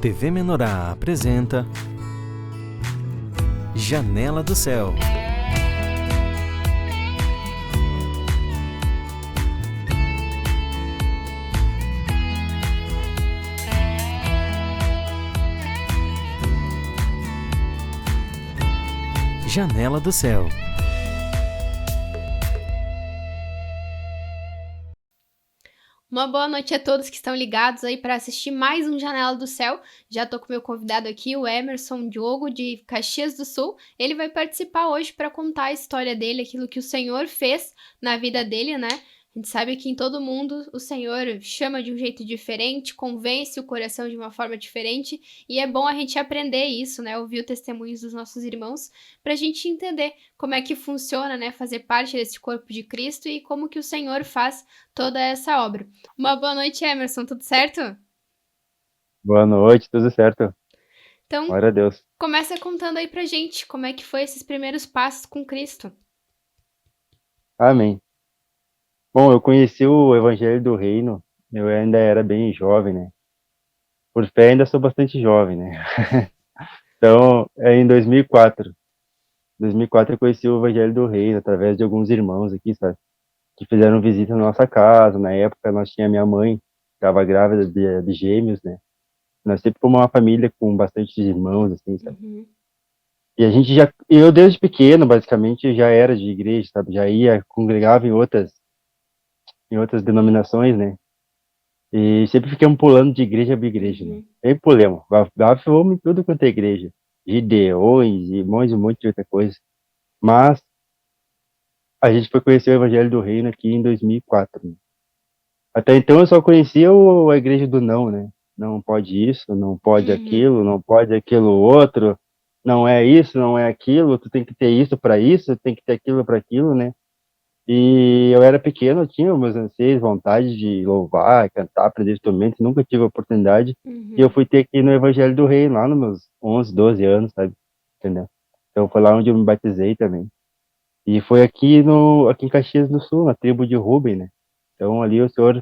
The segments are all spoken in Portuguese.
TV Menorá apresenta Janela do Céu. Janela do Céu. Uma boa noite a todos que estão ligados aí para assistir mais um Janela do Céu. Já tô com meu convidado aqui, o Emerson Diogo, de Caxias do Sul. Ele vai participar hoje para contar a história dele, aquilo que o Senhor fez na vida dele, né? A gente sabe que em todo mundo o Senhor chama de um jeito diferente, convence o coração de uma forma diferente, e é bom a gente aprender isso, né? Ouvir os testemunhos dos nossos irmãos, pra gente entender como é que funciona, né? Fazer parte desse corpo de Cristo e como que o Senhor faz toda essa obra. Uma boa noite, Emerson, tudo certo? Boa noite, tudo certo? Então, Glória a Deus. começa contando aí pra gente como é que foi esses primeiros passos com Cristo. Amém. Bom, eu conheci o Evangelho do Reino, eu ainda era bem jovem, né? Por fé, ainda sou bastante jovem, né? Então, é em 2004. 2004 eu conheci o Evangelho do Reino através de alguns irmãos aqui, sabe? Que fizeram visita na nossa casa. Na época, nós tinha minha mãe, estava grávida de gêmeos, né? Nós sempre fomos uma família com bastante irmãos, assim, sabe? Uhum. E a gente já, eu desde pequeno, basicamente, já era de igreja, sabe? Já ia, congregava em outras denominações, né? E sempre ficamos pulando de igreja para igreja, né? Uhum. Sempre pulamos. Vamos em tudo quanto é igreja. Gideões e um monte de outra coisa. Mas a gente foi conhecer o Evangelho do Reino aqui em 2004, né? Até então eu só conhecia a igreja do não, né? Não pode isso, não pode Uhum. aquilo, não pode aquilo outro. Não é isso, não é aquilo. Tu tem que ter isso, tem que ter aquilo para aquilo, né? E eu era pequeno, eu tinha meus anseios, vontade de louvar, cantar, aprender instrumentos, nunca tive a oportunidade. E eu Uhum. fui ter aqui no Evangelho do Rei, lá nos meus 11, 12 anos, sabe? Entendeu? Então foi lá onde eu me batizei também. E foi aqui em Caxias do Sul, na tribo de Ruben, né? Então ali o senhor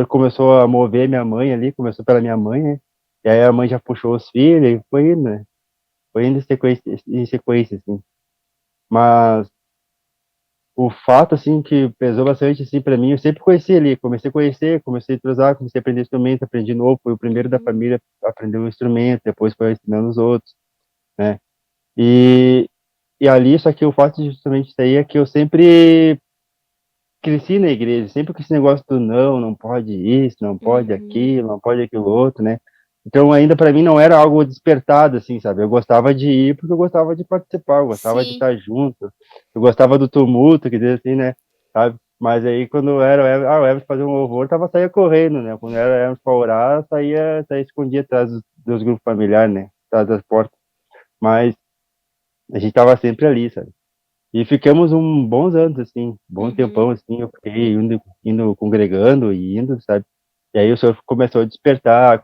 começou a mover minha mãe ali, começou pela minha mãe, né? E aí a mãe já puxou os filhos e foi indo, né? Foi indo em sequência, assim. Mas o fato, assim, que pesou bastante, assim, pra mim, eu sempre conheci ali, comecei a conhecer, comecei a entrosar, comecei a aprender instrumento, aprendi novo, fui o primeiro da Uhum. família a aprender um instrumento, depois foi ensinando os outros, né, e, e ali, só que o fato de justamente isso aí é que eu sempre cresci na igreja, sempre com esse negócio do não, não pode isso, não pode Uhum. aquilo, não pode aquilo outro, né, então ainda para mim não era algo despertado, assim, sabe, eu gostava de ir porque eu gostava de participar, eu gostava de Sim. estar junto, eu gostava do tumulto, quer dizer assim, né, sabe, mas aí quando era o Everton fazer um louvor, saía correra, né, quando era o Everton para orar, saía escondia atrás dos grupos familiares, né, atrás das portas, mas a gente tava sempre ali, sabe. E ficamos bons anos, assim, bom Uhum. tempão, assim, eu fiquei indo congregando e indo, sabe. E aí o Senhor começou a despertar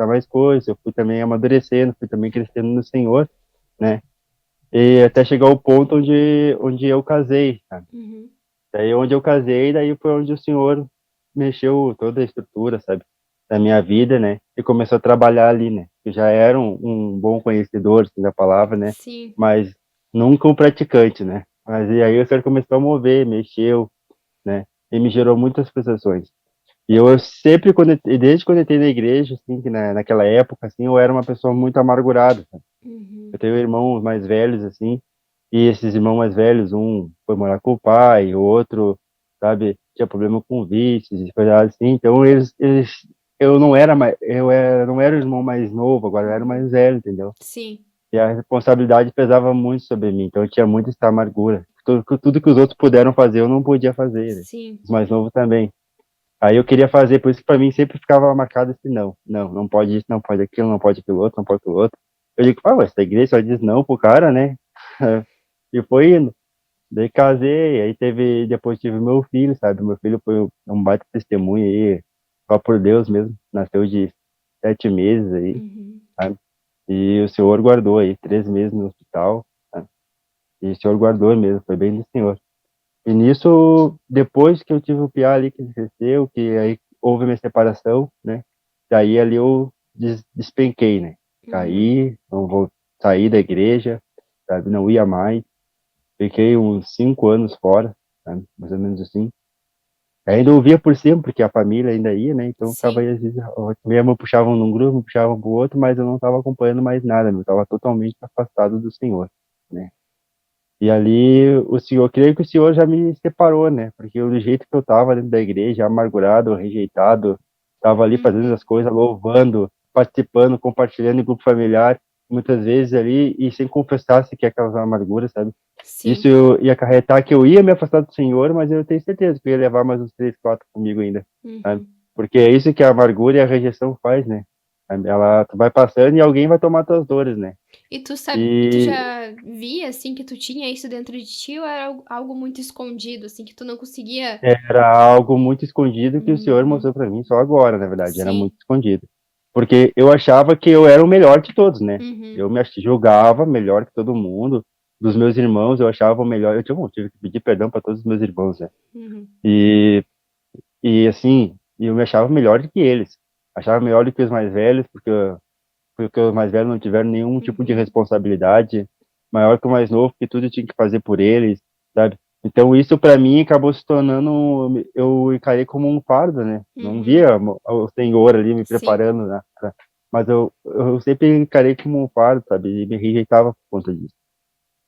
mais coisas, eu fui também amadurecendo, fui também crescendo no Senhor, né. E até chegar ao ponto onde eu casei, sabe. Uhum. Daí onde eu casei, daí foi onde o Senhor mexeu toda a estrutura, sabe, da minha vida, né, e começou a trabalhar ali, né. Eu já era um bom conhecedor, assim, da palavra, né, Sim. mas nunca um praticante, né. Mas e aí o Senhor começou a mover, mexeu, né, e me gerou muitas frustrações. E eu sempre desde quando eu entrei na igreja, assim, que naquela época, assim, eu era uma pessoa muito amargurada, sabe. Uhum. Eu tenho irmãos mais velhos, assim, e esses irmãos mais velhos, um foi morar com o pai, o outro, sabe, tinha problema com vícios e coisas assim, então eu não era o irmão mais novo, agora eu era o Uhum. mais velho, entendeu? Sim. E a responsabilidade pesava muito sobre mim, então eu tinha muito essa amargura. Tudo que os outros puderam fazer, eu não podia fazer, né? Sim. Os mais novos também. Aí eu queria fazer, por isso que pra mim sempre ficava marcado esse não. Não, não pode isso, não pode aquilo, não pode aquilo outro, não pode aquilo outro. Eu digo, pô, essa igreja só diz não pro cara, né? E foi indo. Daí casei, aí depois tive meu filho, sabe? Meu filho foi um baita testemunho aí, só por Deus mesmo. Nasceu de 7 meses aí, Uhum. sabe? E o Senhor guardou aí, 3 meses no hospital, sabe? E o Senhor guardou mesmo, foi bem do Senhor. E nisso, depois que eu tive o piá ali, que ele cresceu, que aí houve a minha separação, né? Daí ali eu despenquei, né? Uhum. Caí, não vou sair da igreja, sabe? Não ia mais. Fiquei uns 5 anos fora, sabe? Mais ou menos assim. Ainda ouvia por cima, porque a família ainda ia, né? Então ficava Sim. aí, às vezes, mesmo puxavam num grupo, puxavam pro outro, mas eu não estava acompanhando mais nada, eu estava totalmente afastado do Senhor, né? E ali o Senhor, creio que o Senhor já me separou, né? Porque do jeito que eu estava dentro da igreja, amargurado, rejeitado, estava ali fazendo Uhum. as coisas, louvando, participando, compartilhando em grupo familiar, muitas vezes ali, e sem confessar-se que é aquelas amarguras, sabe? Isso Sim. ia acarretar que eu ia me afastar do Senhor, mas eu tenho certeza que eu ia levar mais uns 3, 4 comigo ainda, sabe? Uhum. Porque é isso que a amargura e a rejeição faz, né? Ela tu vai passando e alguém vai tomar tuas dores, né? E tu sabe, e tu E já via, assim, que tu tinha isso dentro de ti ou era algo muito escondido, assim, que tu não conseguia. era algo muito escondido que o Senhor Uhum. mostrou para mim só agora, na verdade, era muito Sim. escondido. Porque eu achava que eu era o melhor de todos, né? Uhum. Eu me julgava melhor que todo mundo. Dos meus irmãos, eu achava o melhor. Tive que pedir perdão para todos os meus irmãos, né? Uhum. E E assim, eu me achava melhor do que eles. Achava melhor do que os mais velhos, porque os mais velhos não tiveram nenhum tipo de Uhum. responsabilidade. Maior que o mais novo, que tudo tinha que fazer por eles, sabe? Então isso para mim acabou se tornando, eu encarei como um fardo, né? Não Uhum. via o Senhor ali me Sim. preparando, né? Mas eu sempre encarei como um fardo, sabe? E me rejeitava por conta disso.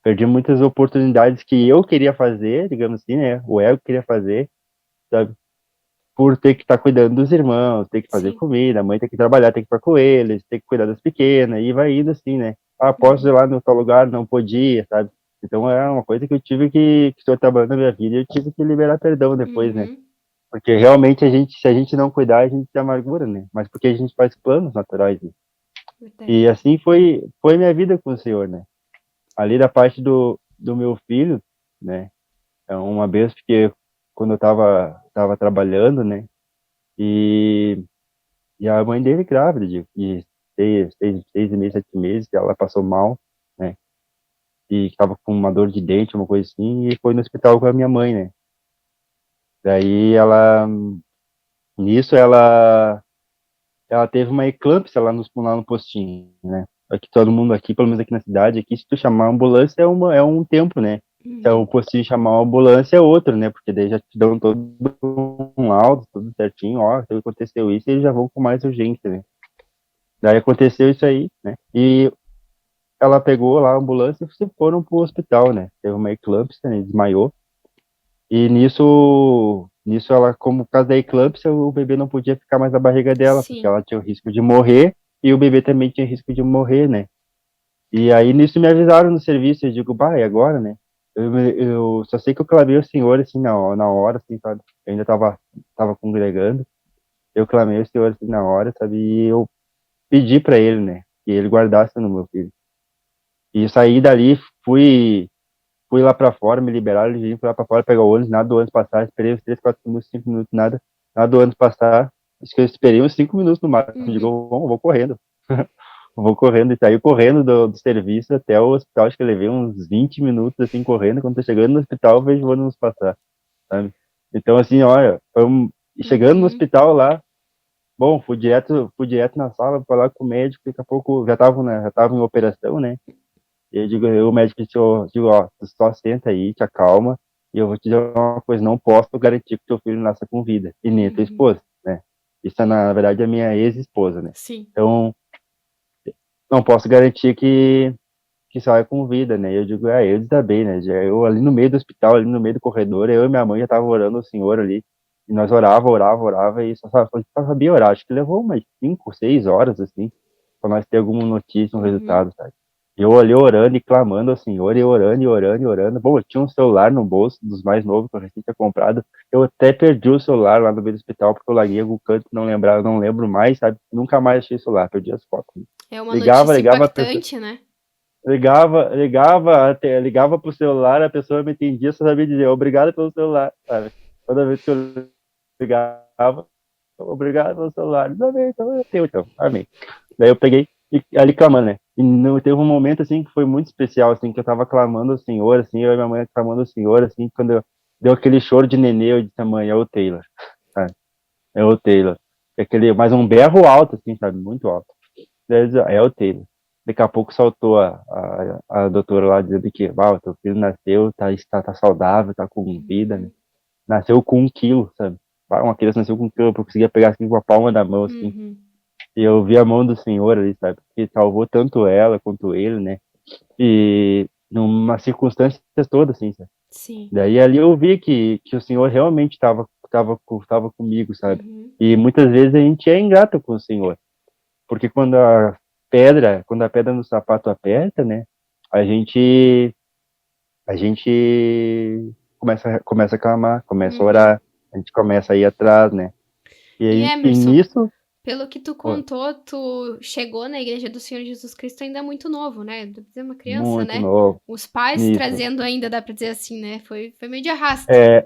Perdi muitas oportunidades que eu queria fazer, digamos assim, né? O ego queria fazer, sabe? Por ter que estar cuidando dos irmãos, ter que fazer Sim. comida, a mãe tem que trabalhar, tem que ficar com eles, tem que cuidar das pequenas, e vai indo assim, né? Ah, posso ir Uhum. lá no tal lugar? Não podia, sabe? Então é uma coisa que eu tive que estou trabalhando na minha vida e eu tive que liberar perdão depois, né? Uhum. Porque realmente se a gente não cuidar, a gente se amargura, né? Mas porque a gente faz planos naturais, né? E Verdade. assim foi minha vida com o Senhor, né? Ali da parte do meu filho, né? É uma vez porque quando eu tava trabalhando, né? E E a mãe dele grávida, de 6 meses, 7 meses, que ela passou mal, né? E estava com uma dor de dente, uma coisa assim, e foi no hospital com a minha mãe, né? Daí nisso ela teve uma eclâmpsia lá no postinho, né? Aqui todo mundo aqui, pelo menos aqui na cidade, aqui se tu chamar a ambulância é um tempo, né? Se é o Uhum. postinho chamar uma ambulância é outro, né? Porque daí já te dão todo um laudo, tudo certinho, ó, aconteceu isso, e eles já vão com mais urgência, né? Daí aconteceu isso aí, né? E ela pegou lá a ambulância e se foram pro hospital, né? Teve uma eclâmpsia, né? Desmaiou. E nisso ela, como por causa da eclâmpsia, o bebê não podia ficar mais na barriga dela, porque Sim. ela tinha o risco de morrer e o bebê também tinha risco de morrer, né? E aí nisso me avisaram no serviço, eu digo, bah, e agora, né? Eu só sei que eu clamei ao Senhor, assim, na hora, assim, sabe? Eu ainda tava congregando, eu clamei ao Senhor, assim, na hora, sabe? E eu pedi para ele, né? Que ele guardasse no meu filho. E saí dali, fui lá pra fora, me liberaram, fui lá pra fora pegar o ônibus, nada do ônibus passar, esperei uns 3, 4 minutos, 5 minutos, nada do ônibus passar. Acho que eu esperei uns 5 minutos no máximo, digo, Uhum. vou correndo. Vou correndo, e saí correndo do serviço até o hospital, acho que eu levei uns 20 minutos, assim, correndo, quando tô chegando no hospital, eu vejo o ônibus passar, sabe? Então, assim, olha, e chegando no Uhum. hospital lá, bom, fui direto na sala, falar com o médico, daqui a pouco já tava em operação, né? E eu digo, o médico disse, ó, tu só senta aí, te acalma, e eu vou te dizer uma coisa, não posso garantir que teu filho nasça com vida, e nem a tua Uhum. esposa, né? Isso é, na verdade, a minha ex-esposa, né? Sim. Então, não posso garantir que saia com vida, né? Eu digo, eu desabei, né? Eu ali no meio do hospital, ali no meio do corredor, eu e minha mãe já tava orando ao Senhor ali, e nós orava, e só sabia orar. Acho que levou umas 5, 6 horas, assim, para nós ter alguma notícia, um Uhum. resultado, sabe? Eu ali orando e clamando ao Senhor, e orando, e orando, e orando. Bom, eu tinha um celular no bolso, dos mais novos, que eu recém tinha comprado. Eu até perdi o celular lá no meio do hospital, porque eu larguei em algum canto, não lembrava, não lembro mais, sabe? Nunca mais achei o celular, perdi as fotos. É uma Ligava, notícia ligava, a pessoa, impactante, né? ligava pro celular, a pessoa me entendia, só sabia dizer obrigado pelo celular, sabe? Toda vez que eu ligava, obrigado pelo celular. Tá bem, então eu tenho, então, amém. Daí eu peguei e ali clamando, né? E não, teve um momento, assim, que foi muito especial, assim, que eu tava clamando ao Senhor, assim, eu e minha mãe clamando ao Senhor, assim, quando deu aquele choro de nenê, eu disse, mãe, é o Taylor, sabe? É o Taylor. É aquele, mas um berro alto, assim, sabe? Muito alto. É o Taylor. Daqui a pouco saltou a doutora lá dizendo que, o teu filho nasceu, tá saudável, tá com vida, né? Uhum. Nasceu com 1 quilo, sabe? Uma criança nasceu com 1 quilo, eu conseguia pegar assim com a palma da mão, assim. Uhum. E eu vi a mão do Senhor ali, sabe? Que salvou tanto ela quanto ele, né? E numa circunstâncias todas, assim, sabe? Sim. Daí ali eu vi que o Senhor realmente tava comigo, sabe? Uhum. E muitas vezes a gente é ingrato com o Senhor, porque quando a pedra no sapato aperta, né? A gente, a gente começa a clamar, começa a Uhum. orar, a gente começa a ir atrás, né? E E Emerson, nisso, pelo que tu ó, contou, tu chegou na igreja do Senhor Jesus Cristo ainda muito novo, né? Dá pra dizer uma criança, muito né? novo, Os pais nisso. trazendo ainda, dá pra dizer assim, né? Foi meio de arrasto. É,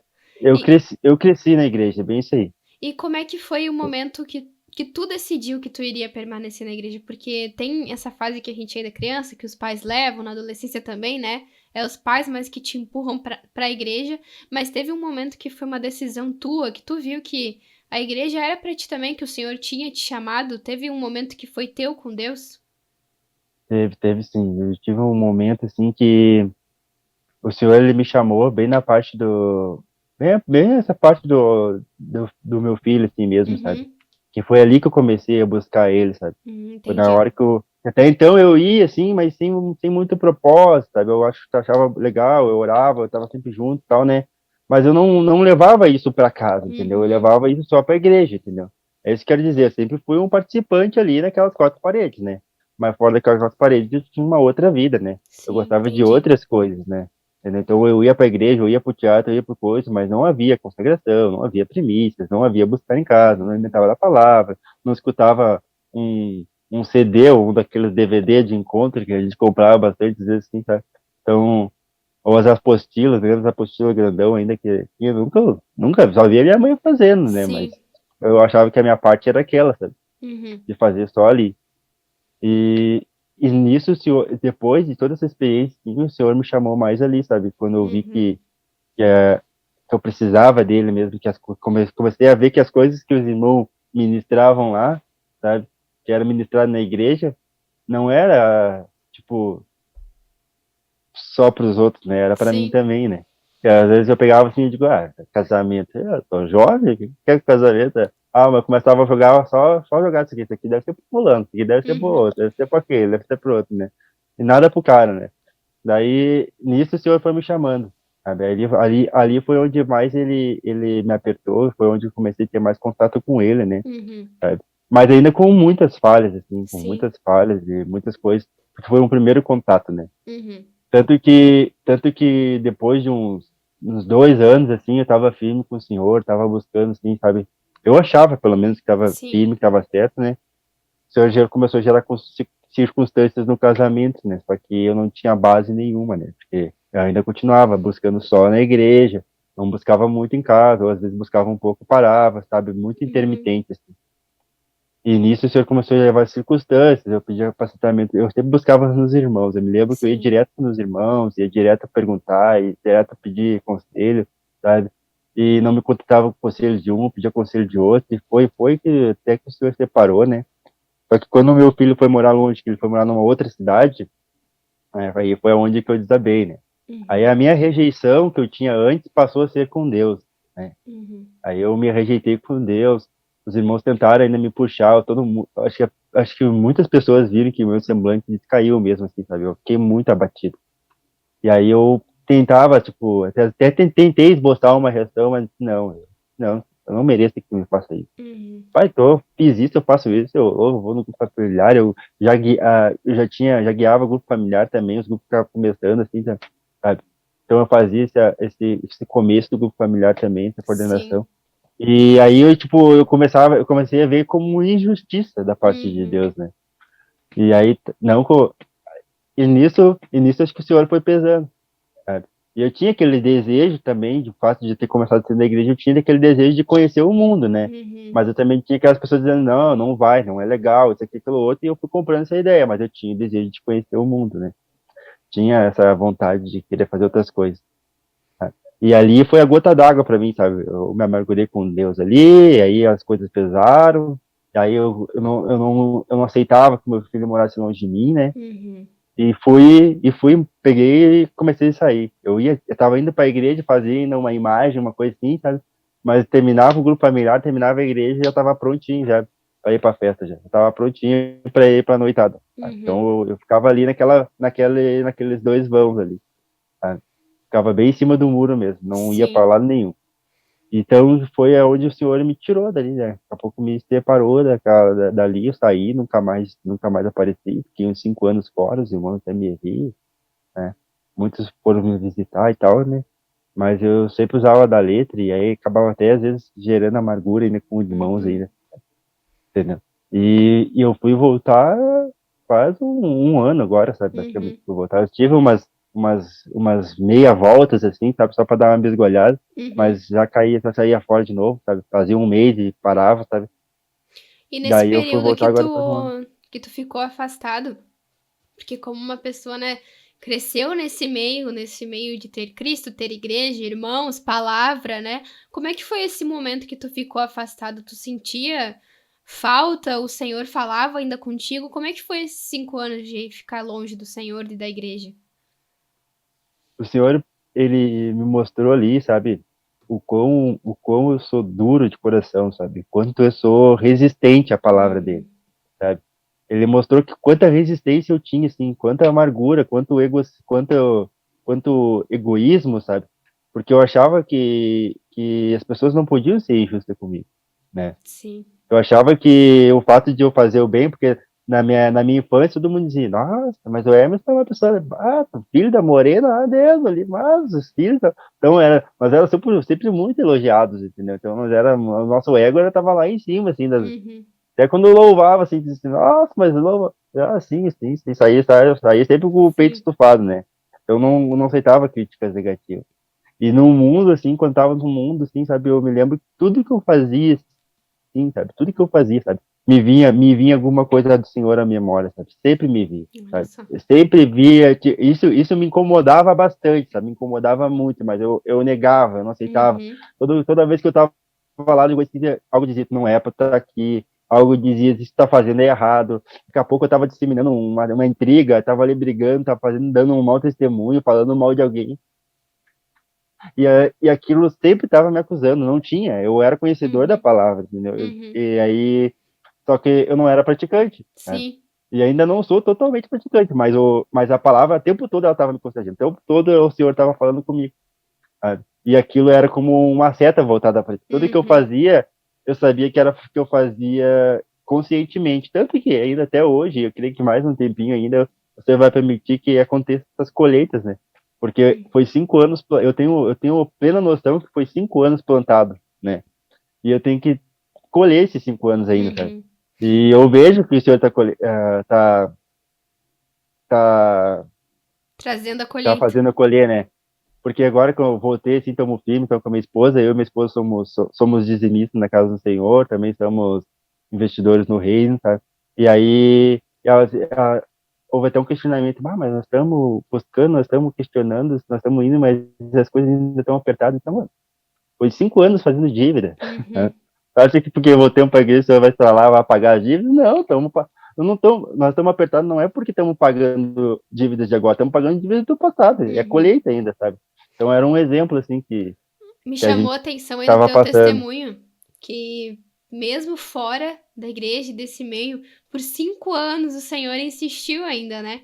E, eu cresci na igreja, bem isso aí. e como é que foi o momento que tu decidiu que tu iria permanecer na igreja? Porque tem essa fase que a gente ainda é criança, que os pais levam, na adolescência também, né? É os pais mais que te empurram pra igreja, mas teve um momento que foi uma decisão tua, que tu viu que a igreja era pra ti também, que o Senhor tinha te chamado, teve um momento que foi teu com Deus? Teve sim. Eu tive um momento assim que o Senhor ele me chamou bem na parte bem essa parte do meu filho assim mesmo, sabe? Uhum, Que foi ali que eu comecei a buscar ele, sabe? Foi na entendi. hora que até então eu ia assim, mas sem muito propósito, sabe? Eu achava legal, eu orava, eu tava sempre junto e tal, né? Mas eu não levava isso para casa, entendeu? Eu Uhum, levava isso só para a igreja, entendeu? É isso que eu quero dizer, eu sempre fui um participante ali naquelas 4 paredes, né? Mas fora daquelas 4 paredes eu tinha uma outra vida, né? Eu sim, gostava de entendi. outras coisas, né? Entendeu? Então eu ia para a igreja, eu ia para o teatro, eu ia para coisa, mas não havia consagração, não havia primícias, não havia buscar em casa, não Uhum, inventava da palavra, não escutava um CD ou um daqueles DVD de encontro que a gente comprava bastante vezes assim, sabe? Então, ou as apostilas, grandes apostilas grandão ainda que eu nunca só via minha mãe fazendo, né? Mas sim. eu achava que a minha parte era aquela, sabe? Uhum, De fazer só ali. E, e nisso, o senhor, depois de toda essa experiência, sim, o senhor me chamou mais ali, sabe? Quando eu vi uhum, que eu precisava dele mesmo, comecei a ver que as coisas que os irmãos ministravam lá, sabe? Que era ministrado na igreja, não era, tipo, só para os outros, né? Era para mim sim. também, né? E às vezes eu pegava assim e digo, casamento, eu tô jovem, o que é casamento? Mas eu começava a jogar, só jogar isso aqui deve ser pro fulano, isso aqui deve ser pro Uhum, outro, deve ser pro aquele, deve ser pro outro, né? E nada pro cara, né? Daí, nisso o senhor foi me chamando, sabe? Ali foi onde mais ele me apertou, foi onde eu comecei a ter mais contato com ele, né? uhum, Sabe? Mas ainda com muitas falhas, assim, com sim. muitas falhas e muitas coisas, porque foi um primeiro contato, né? Uhum, Tanto que depois de uns 2 anos, assim, eu tava firme com o senhor, tava buscando, assim, sabe? Eu achava, pelo menos, que tava sim. firme, que tava certo, né? O senhor já começou a gerar circunstâncias no casamento, né? Só que eu não tinha base nenhuma, né? Porque eu ainda continuava buscando só na igreja, não buscava muito em casa, ou às vezes buscava um pouco, parava, sabe? Muito Uhum, intermitente, assim. E nisso o senhor começou a levar circunstâncias, eu pedia capacitamento, eu sempre buscava nos irmãos, eu me lembro que eu ia sim. direto nos irmãos, ia direto perguntar, ia direto pedir conselho, sabe? E não me contentava com conselho de um, pedia conselho de outro, e foi que até que o senhor separou, né? Só que quando o meu filho foi morar longe, que ele foi morar numa outra cidade, aí foi onde que eu desabei, né? Aí Uhum, a minha rejeição que eu tinha antes passou a ser com Deus, né? uhum, Aí eu me rejeitei com Deus. Os irmãos tentaram ainda me puxar, todo mundo, acho que muitas pessoas viram que o meu semblante caiu mesmo, assim, sabe? Eu fiquei muito abatido. E aí eu tentava, tipo, até tentei esboçar uma reação, mas não, eu não mereço que me faça isso. uhum, Pai, fiz isso, eu faço isso, eu vou no grupo familiar, eu já guiava grupo familiar também, os grupos estavam começando, assim, sabe? Então eu fazia esse começo do grupo familiar também, essa sim. coordenação. E aí eu comecei a ver como injustiça da parte de Uhum, Deus, né? E aí, não, e nisso acho que o Senhor foi pesando, sabe? E eu tinha aquele desejo também, de fato de ter começado a ser da igreja, eu tinha aquele desejo de conhecer o mundo, né? uhum, Mas eu também tinha aquelas pessoas dizendo, não, não vai, não é legal, isso aqui, aquilo outro, e eu fui comprando essa ideia, mas eu tinha o desejo de conhecer o mundo, né? Tinha essa vontade de querer fazer outras coisas. Sabe? E ali foi a gota d'água para mim, sabe? Eu me amargurei com Deus ali, aí as coisas pesaram, E aí eu não aceitava que meu filho morasse longe de mim, né? Uhum. Peguei e comecei a sair. Eu tava indo pra igreja fazer ainda uma imagem, uma coisa assim, sabe? Mas terminava o grupo familiar, terminava a igreja e eu tava prontinho já pra ir pra festa já. Eu tava prontinho pra ir pra noitada. Tá? Uhum. Então eu ficava ali naqueles dois vãos ali, tá? Ficava bem em cima do muro mesmo, não ia pra Sim. lado nenhum. Então foi aonde o senhor me tirou dali, né? Daqui a pouco me separou dali, eu saí, nunca mais apareci. Fiquei uns 5 anos fora, os irmãos até me vi, né? Muitos foram me visitar e tal, né? Mas eu sempre usava da letra e aí acabava até às vezes gerando amargura ainda com os irmãos Uhum. ainda, entendeu? E eu fui voltar faz um ano agora, sabe? Basicamente, Uhum. fui voltar. Eu tive umas meia voltas assim, sabe? Só pra dar uma bisgolhada, Uhum. mas já saía fora de novo, sabe? Fazia um mês e parava, sabe? E nesse Daí eu fui período voltar agora faz um ano. que tu ficou afastado, porque como uma pessoa, né, cresceu nesse meio de ter Cristo, ter igreja, irmãos, palavra, né? Como é que foi esse momento que tu ficou afastado? Tu sentia falta? O Senhor falava ainda contigo? Como é que foi esses 5 anos de ficar longe do Senhor e da igreja? O senhor, ele me mostrou ali, sabe? O quão eu sou duro de coração, sabe? Quanto eu sou resistente à palavra dele, Uhum. sabe? Ele mostrou que quanta resistência eu tinha, assim, quanta amargura, quanto egoísmo, sabe? Porque eu achava que as pessoas não podiam ser injustas comigo, né? Sim. Eu achava que o fato de eu fazer o bem, porque na minha infância todo mundo dizia, nossa, mas o Emerson é uma pessoa, filho da Morena, ah, Deus, ali, mas os filhos, então mas eram sempre muito elogiados, entendeu? Então, o nosso ego tava lá em cima, assim, Uhum. até quando eu louvava, assim, dizia assim, nossa, mas louva, sim, sim, sim, saía sempre com o peito Sim. estufado, né? Eu não aceitava críticas negativas. E no mundo, assim, quando tava no mundo, assim, sabe, eu me lembro que tudo que eu fazia, assim, sabe, tudo que eu fazia, sabe, me vinha alguma coisa do Senhor à memória, sabe, sempre me via, Olha sabe, só. eu sempre via que isso me incomodava bastante, sabe, me incomodava muito, mas eu negava, eu não aceitava. Uhum. Toda vez que eu tava lá, algo dizia que não é pra estar aqui, algo dizia isso que tá fazendo é errado. Daqui a pouco eu tava disseminando uma intriga, tava ali brigando, tava dando um mau testemunho, falando mal de alguém. E aquilo sempre estava me acusando, não tinha. Eu era conhecedor da Uhum. palavra, entendeu? Uhum. E aí, só que eu não era praticante, né? Sim. E ainda não sou totalmente praticante, mas a palavra, o tempo todo ela estava me constrangendo, o tempo todo o Senhor estava falando comigo, sabe? E aquilo era como uma seta voltada para tudo que eu Uhum. fazia, eu sabia que era que eu fazia conscientemente, tanto que ainda até hoje, eu creio que mais um tempinho ainda você vai permitir que aconteça essas colheitas, né? Porque Uhum. foi 5 anos, eu tenho plena noção que foi 5 anos plantado, né? E eu tenho que colher esses 5 anos ainda, sabe? Uhum. E eu vejo que o senhor tá, Trazendo a tá colheita. fazendo a colher, né? Porque agora que eu voltei, assim, estamos firmes, estamos com a minha esposa, eu e minha esposa somos dizimistas na casa do Senhor, também somos investidores no reino, tá? E aí, houve até um questionamento, mas nós estamos buscando, nós estamos questionando, nós estamos indo, mas as coisas ainda estão apertadas, então, mano, foi 5 anos fazendo dívida, né? Uhum. Acha que porque voltamos para a igreja você vai estar lá, vai pagar as dívidas? Não, nós estamos apertados, não é porque estamos pagando dívidas de agora, estamos pagando dívidas do passado, é Uhum. colheita ainda, sabe? Então era um exemplo, assim, Me que a chamou a gente atenção aí no estava teu passando. testemunho que, mesmo fora da igreja, desse meio, por 5 anos o Senhor insistiu ainda, né?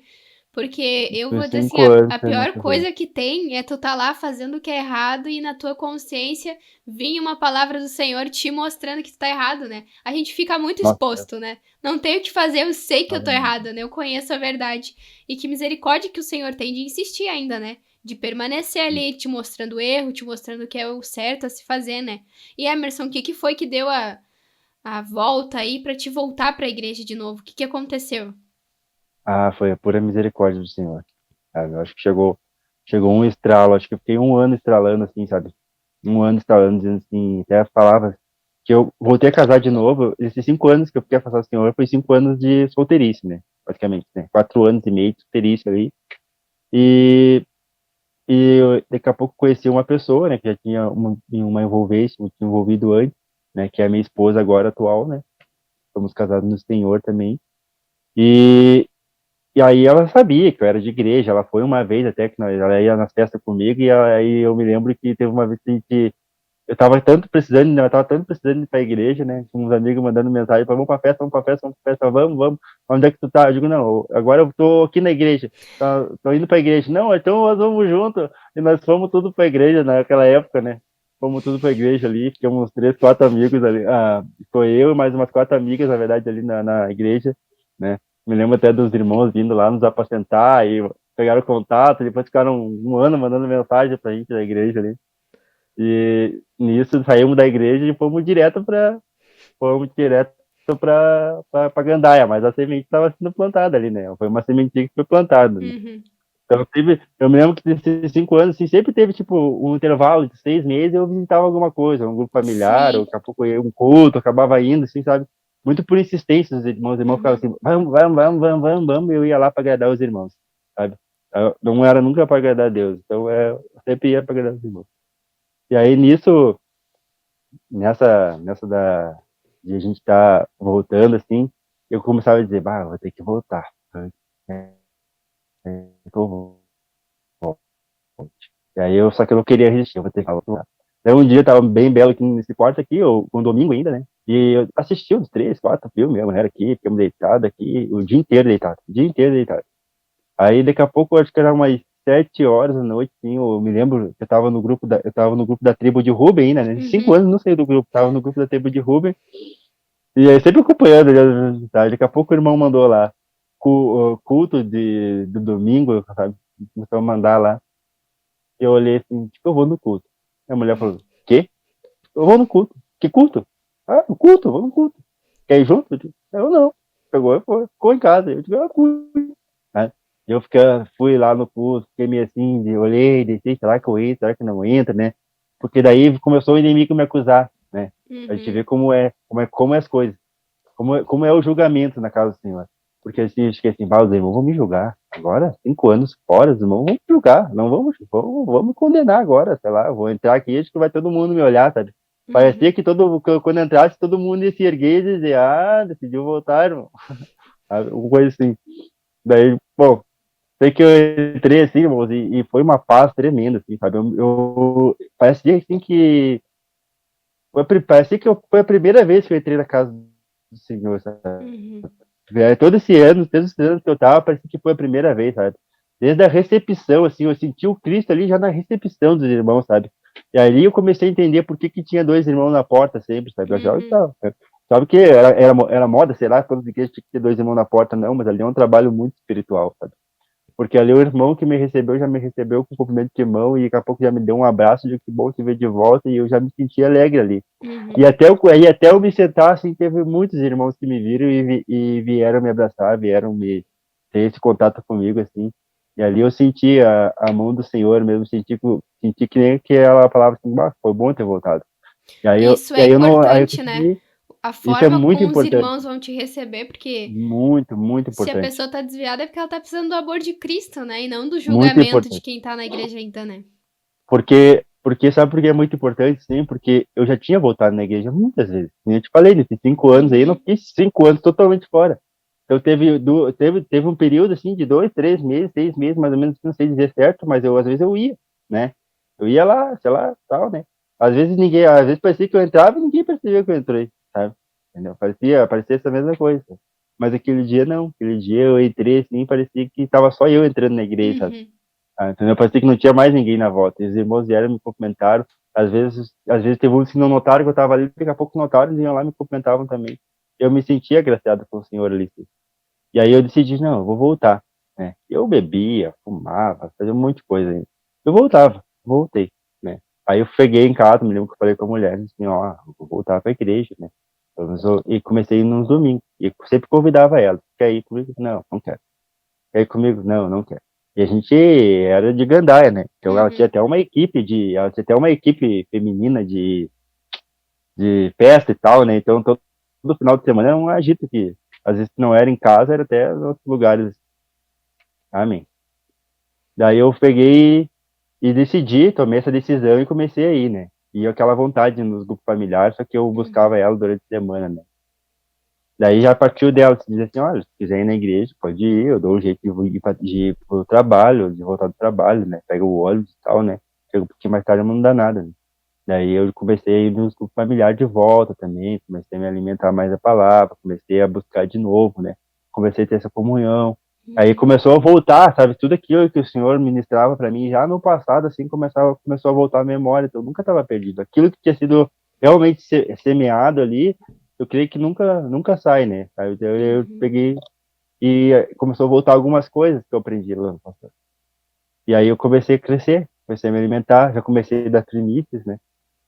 Porque eu Por vou dizer assim, cinco a anos, pior coisa que tem é tu tá lá fazendo o que é errado e na tua consciência vir uma palavra do Senhor te mostrando que tu tá errado, né? A gente fica muito nossa, exposto, né? Não tem o que fazer, eu sei que eu tô é, errado, né? Eu conheço a verdade. E que misericórdia que o Senhor tem de insistir ainda, né? De permanecer ali, te mostrando o erro, te mostrando o que é o certo a se fazer, né? E Emerson, o que que foi que deu a volta aí pra te voltar pra igreja de novo? O que que aconteceu? foi a pura misericórdia do Senhor, sabe? Eu acho que chegou um estralo, acho que eu fiquei um ano estralando, assim, sabe? Um ano estralando, dizendo assim, até falava que eu voltei a casar de novo. Esses 5 anos que eu fiquei afastado do Senhor foi 5 anos de solteirice, né? Praticamente, né? 4 anos e meio de solteirice ali. E, daqui a pouco conheci uma pessoa, né? Que já tinha uma envolvência, me tinha envolvido antes, né? Que é a minha esposa agora atual, né? somos casados no Senhor também. E, e aí ela sabia que eu era de igreja, ela foi uma vez até que ela ia na festa comigo, e aí eu me lembro que teve uma vez que eu tava tanto precisando, né, eu tava tanto precisando de ir pra igreja, né, com uns amigos mandando mensagem, vamos pra festa, vamos pra festa, vamos pra festa, vamos, vamos, onde é que tu tá? Eu digo, não, agora eu tô aqui na igreja, tô indo pra igreja, não, então nós vamos junto, e nós fomos tudo pra igreja naquela época, né, fomos tudo pra igreja ali, ficamos uns 3, 4 amigos ali, foi eu e mais umas 4 amigas, na verdade, ali na igreja, né, me lembro até dos irmãos vindo lá nos apacentar, e pegaram contato, depois ficaram um ano mandando mensagem pra gente da igreja ali, e nisso saímos da igreja e fomos direto para Gandaia, mas a semente estava sendo plantada ali, né? Foi uma sementinha que foi plantada, né? Uhum. Então eu me lembro que nesses 5 anos, assim, sempre teve tipo um intervalo de 6 meses, eu visitava alguma coisa, um grupo familiar, ou Sim. daqui a pouco eu ia um culto, acabava indo, assim, sabe? Muito por insistência dos irmãos, os irmãos ficavam Uhum. assim, vamos, vamos, vamos, vamos, vamos, vamos, e eu ia lá para agradar os irmãos, sabe? Eu não era nunca para agradar a Deus, então eu sempre ia para agradar os irmãos. E aí nisso, nessa de a gente estar voltando assim, eu começava a dizer, bah, vou ter que voltar. É, eu vou. E aí só que eu não queria resistir, eu vou ter que voltar. Então um dia eu tava bem belo aqui nesse quarto aqui, um domingo ainda, né? E eu assisti uns 3, 4 filmes, a mulher aqui, ficamos deitados aqui, o dia inteiro deitado, o dia inteiro deitado. Aí daqui a pouco, eu acho que era umas 7 horas da noite, assim, eu me lembro que eu tava no grupo da tribo de Ruben ainda, né? 5 anos Uhum. não saí do grupo, tava no grupo da tribo de Ruben, e aí sempre acompanhando, né, tá? Daqui a pouco o irmão mandou lá, culto do domingo, sabe? Começou a mandar lá, e eu olhei assim, tipo, eu vou no culto. Aí a mulher falou, quê? Eu vou no culto. Que culto? Ah, no culto, vou no culto. Quer ir junto? Eu não. Pegou e foi, ficou em casa. Eu digo, eu fui. Né? Fui lá no curso, fiquei meio assim, olhei, desci, será que eu entro, será que não entra, né? Porque daí começou o inimigo me acusar, né? A gente Uhum. vê como é as coisas, como é o julgamento na casa do Senhor. Porque assim, eu fiquei assim, os irmãos vão me julgar agora, 5 anos fora, os irmãos vão me julgar, não vão me condenar agora, sei lá, eu vou entrar aqui, acho que vai todo mundo me olhar, sabe? Parecia Uhum. que quando entrasse, todo mundo ia se erguer e dizer, decidiu voltar, irmão. Alguma coisa assim. Daí, bom, sei que eu entrei assim, irmãos, e foi uma paz tremenda, assim, sabe? Parecia assim que. Parecia que foi a primeira vez que eu entrei na casa do Senhor, sabe? Uhum. Todos esses anos que eu tava, parecia que foi a primeira vez, sabe? Desde a recepção, assim, eu senti o Cristo ali já na recepção dos irmãos, sabe? E aí eu comecei a entender por que tinha 2 irmãos na porta sempre, sabe? Eu achava que Uhum. tava. Sabe que era moda, sei lá, todas as igrejas tinham que ter 2 irmãos na porta, não, mas ali é um trabalho muito espiritual, sabe? Porque ali o irmão que me recebeu já me recebeu com cumprimento de mão e daqui a pouco já me deu um abraço de que bom te ver de volta e eu já me senti alegre ali. E Uhum. até eu me sentar, assim, teve muitos irmãos que me viram e vieram me abraçar, vieram me ter esse contato comigo, assim. E ali eu senti a mão do Senhor mesmo, senti que nem que ela falava assim, foi bom ter voltado. E aí eu, Isso e é aí eu não, aí eu importante, né? consegui, A isso é forma muito como os importante, irmãos vão te receber, porque muito, muito se a importante, pessoa tá desviada é porque ela tá precisando do amor de Cristo, né? E não do muito julgamento de importante. quem tá na igreja ainda, né? Porque sabe por que é muito importante, sim? Porque eu já tinha voltado na igreja muitas vezes. Como eu te falei, nesses 5 anos aí, eu não Uhum. fiquei 5 anos totalmente fora. Então teve um período assim de 2, 3 meses, 6 meses, mais ou menos, não sei dizer certo, mas às vezes eu ia, né? Eu ia lá, sei lá, tal, né? Às vezes parecia que eu entrava e ninguém percebia que eu entrei, sabe? Entendeu? Parecia essa mesma coisa. Mas aquele dia não, aquele dia eu entrei assim, parecia que tava só eu entrando na igreja, sabe? Uhum. Entendeu? Parecia que não tinha mais ninguém na volta. E os irmãos vieram me cumprimentaram. Às vezes teve uns que não notaram que eu estava ali, daqui a pouco notaram e iam lá e me cumprimentavam também. Eu me sentia agraciado com o Senhor ali. E aí eu decidi, não, eu vou voltar, né? Eu bebia, fumava, fazia um monte de coisa ainda. Eu voltei, né? Aí eu cheguei em casa, me lembro que eu falei com a mulher, assim, ó, eu vou voltar para a igreja, né? E comecei nos domingos. E sempre convidava ela. Quer ir comigo? Não, não quero. Quer ir comigo? Não, não quero. E a gente era de gandaia, né? Então Uhum. ela tinha até uma equipe feminina de festa e tal, né? Então todo final de semana era um agito que às vezes não era em casa, era até em outros lugares. Amém. Daí eu peguei e decidi, tomei essa decisão e comecei a ir, né? E aquela vontade nos grupos familiares, só que eu Uhum. buscava ela durante a semana, né? Daí já partiu dela, se diz assim, olha, se quiser ir na igreja, pode ir, eu dou um jeito de ir pro trabalho, de voltar do trabalho, né? Pega o ônibus e tal, né? Chega um pouquinho mais tarde, não dá nada, né? Daí eu comecei a ir nos grupos familiares de volta também, comecei a me alimentar mais da palavra, comecei a buscar de novo, né? Comecei a ter essa comunhão. Aí Uhum. começou a voltar, sabe? Tudo aquilo que o Senhor ministrava para mim já no passado, assim, começou a voltar à memória. Então eu nunca estava perdido. Aquilo que tinha sido realmente semeado ali, eu creio que nunca sai, né? Sabe? Então eu Uhum. peguei e começou a voltar algumas coisas que eu aprendi lá no passado. E aí eu comecei a crescer, comecei a me alimentar, já comecei a dar primícias, né?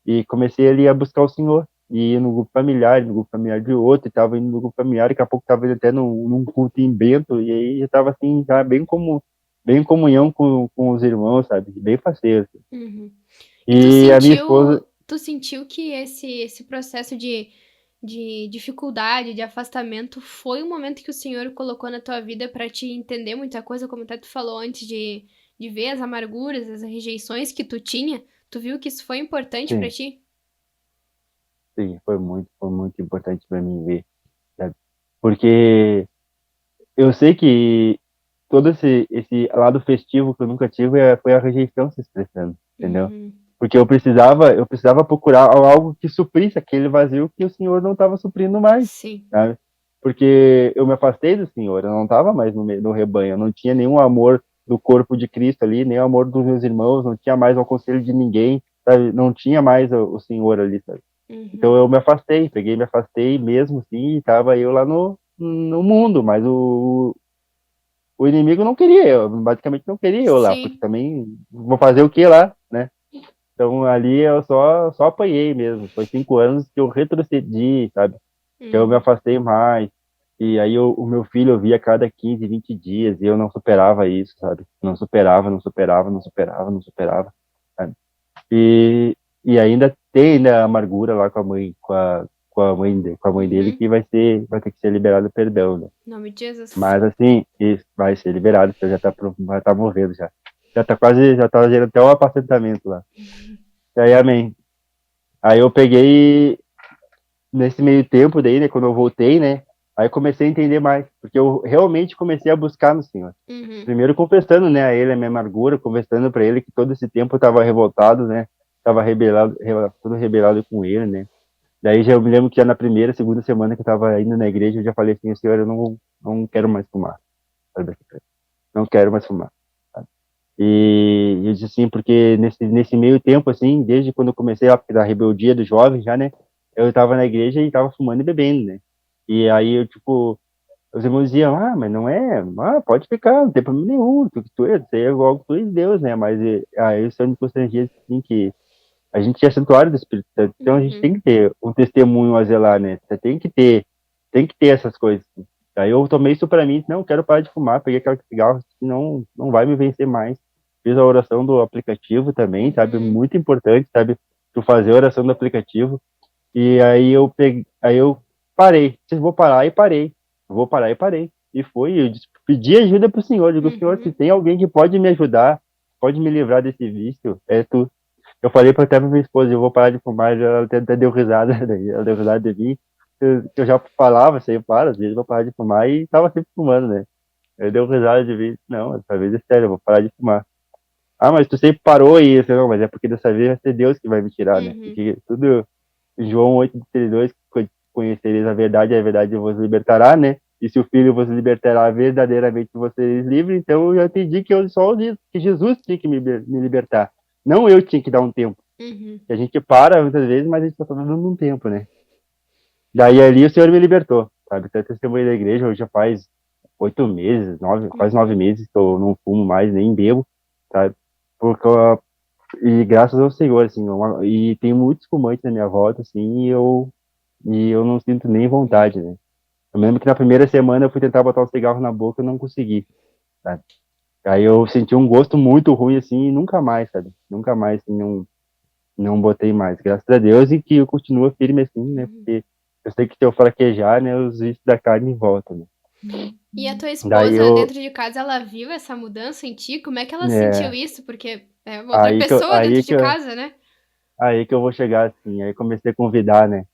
E comecei ali a buscar o Senhor. E ia no grupo familiar de outro, e tava indo no grupo familiar, daqui a pouco tava indo até num culto em Bento, e aí já tava assim, já bem em comunhão com os irmãos, sabe? Bem parceiro. Assim. Uhum. E E a minha esposa, tu sentiu que esse processo de dificuldade, de afastamento, foi um momento que o Senhor colocou na tua vida para te entender muita coisa, como até tu falou antes de ver as amarguras, as rejeições que tu tinha? Tu viu que isso foi importante para sim, ti? sim, foi muito importante para mim ver, sabe? Porque eu sei que todo esse lado festivo que eu nunca tive foi a rejeição se expressando, entendeu? Uhum. Porque eu precisava procurar algo que suprisse aquele vazio que o Senhor não estava suprindo mais, Sim. sabe? Porque eu me afastei do Senhor, eu não estava mais no rebanho, eu não tinha nenhum amor do corpo de Cristo ali, nem amor dos meus irmãos, não tinha mais o conselho de ninguém, sabe? Não tinha mais o Senhor ali, sabe? Então Uhum. eu me afastei, me afastei mesmo, assim, e estava eu lá no mundo, mas o inimigo não queria eu, basicamente não queria eu lá, porque Sim. também vou fazer o que lá, né? Então ali eu só apanhei mesmo. Foi 5 anos que eu retrocedi, sabe? Que eu me Uhum. afastei mais. E aí o meu filho eu via a cada 15, 20 dias e eu não superava isso, sabe? Não superava, não superava, não superava, não superava, sabe? E, e ainda tem ainda a amargura lá com a mãe dele Uhum. que vai ter que ser liberado o perdão, né? Em nome de Jesus. Mas assim, isso vai ser liberado, já tá morrendo já. Já tá gerando até o apacentamento lá. E aí, amém. Aí eu peguei, nesse meio tempo daí, né, quando eu voltei, né, aí comecei a entender mais, porque eu realmente comecei a buscar no Senhor. Uhum. Primeiro confessando, né, a ele a minha amargura, confessando para ele que todo esse tempo eu estava revoltado, né, estava todo rebelado com ele, né. Daí já eu me lembro que já na primeira, segunda semana que eu estava indo na igreja, eu já falei assim, Senhor, eu não quero mais fumar, sabe? Não quero mais fumar. Sabe? E eu disse assim, porque nesse meio tempo, assim, desde quando eu comecei a rebeldia dos jovens já, né, eu tava na igreja e tava fumando e bebendo, né, e aí eu, tipo, os irmãos diziam, mas não é, pode ficar, não tem problema nenhum, tu é igual tu e Deus, né, mas aí o Senhor me constrangia, assim, que a gente é santuário do Espírito Santo, então a gente Uhum. tem que ter um testemunho a zelar, né, você tem que ter essas coisas. Aí eu tomei isso pra mim, não, quero parar de fumar, peguei aquela cigarro, senão não vai me vencer mais. Fiz a oração do aplicativo também, sabe, Uhum. muito importante, sabe, tu fazer a oração do aplicativo. E aí eu parei, disse, vou parar e parei, vou parar e parei. E foi, eu pedi ajuda pro Senhor, digo, Senhor, se Uhum. tem alguém que pode me ajudar, pode me livrar desse vício, é tu. Eu falei até pra minha esposa, eu vou parar de fumar, ela até deu risada, ela deu risada de mim, que eu já falava, assim, para, às vezes eu vou parar de fumar, e tava sempre fumando, né? Ele deu risada de mim, não, dessa vez é sério, eu vou parar de fumar. Ah, mas tu sempre parou e eu não, mas é porque dessa vez vai ser Deus que vai me tirar, né? Uhum. Porque tudo, João 8:32, conhecereis a verdade, e a verdade vos libertará, né? E se o Filho vos libertará, verdadeiramente vocês livres. Então eu já entendi que eu só que Jesus tinha que me libertar. Não eu tinha que dar um tempo. Uhum. Que a gente para muitas vezes, mas a gente só tá dando um tempo, né? Daí ali o Senhor me libertou, sabe? Até testemunho da igreja, hoje já faz 8 meses, quase Uhum. 9 meses que eu não fumo mais, nem bebo, sabe? Porque, e graças ao Senhor, assim, e tem muitos fumantes na minha volta, assim, e eu não sinto nem vontade, né? Eu lembro que na primeira semana eu fui tentar botar um cigarro na boca e não consegui, sabe? Aí eu senti um gosto muito ruim, assim, e nunca mais, sabe? Nunca mais, assim, não botei mais, graças a Deus, e que eu continuo firme assim, né? Uhum. Porque eu sei que se eu fraquejar, né, os vícios da carne voltam, né? E a tua Daí esposa, eu, dentro de casa, ela viu essa mudança em ti? Como é que ela sentiu é, isso? Porque é outra aí que eu, pessoa dentro aí de que eu, casa, né? aí que eu vou chegar, assim, aí comecei a convidar, né?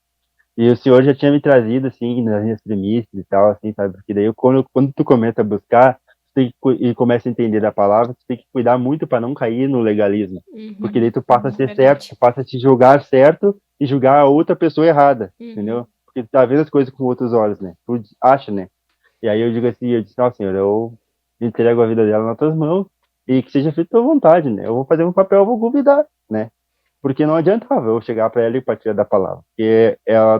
E o senhor já tinha me trazido, assim, nas minhas premissas e tal, assim, sabe? Porque daí, quando tu começa a buscar, tu tem que, e começa a entender da palavra, tu tem que cuidar muito para não cair no legalismo. Porque daí Uhum. tu passa a ser certo, tu Verdade. passa a te julgar certo e julgar a outra pessoa errada, Uhum. entendeu? Porque tu tá vendo as coisas com outros olhos, né? Tu acha, né? E aí eu digo assim, eu disse, não, senhor, eu entrego a vida dela nas tuas mãos e que seja feita a tua vontade, né? Eu vou fazer um papel, eu vou convidar, né? Porque não adiantava eu chegar para ela e partilhar da palavra, porque ela